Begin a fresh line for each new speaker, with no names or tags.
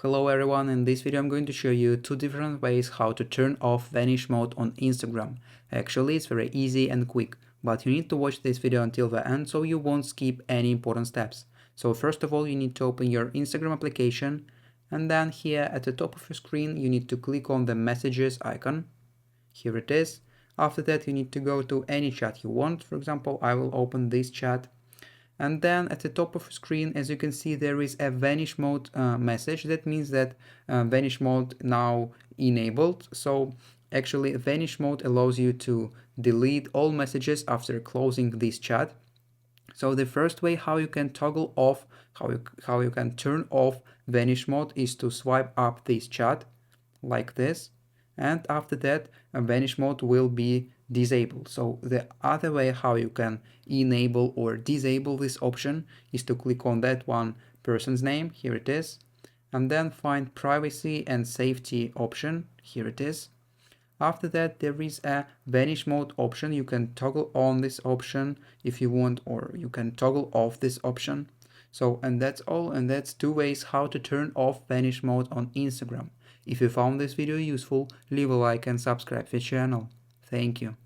Hello everyone, in this video I'm going to show you two different ways how to turn off vanish mode on Instagram. Actually, it's very easy and quick, but you need to watch this video until the end so you won't skip any important steps. So first of all, you need to open your Instagram application, and then here at the top of your screen you need to click on the messages icon. Here it is. After that you need to go to any chat you want. For example, I will open this chat. And then at the top of the screen, as you can see, there is a vanish mode message. That means that vanish mode now enabled. So actually vanish mode allows you to delete all messages after closing this chat. So the first way how you can toggle off, how you can turn off vanish mode is to swipe up this chat like this, and after that vanish mode will be disabled. So the other way how you can enable or disable this option is to click on that one person's name, here it is, and then find privacy and safety option, here it is. After that there is a vanish mode option. You can toggle on this option if you want, or you can toggle off this option. So, and that's all, and that's two ways how to turn off vanish mode on Instagram. If you found this video useful, leave a like and subscribe to the channel. Thank you.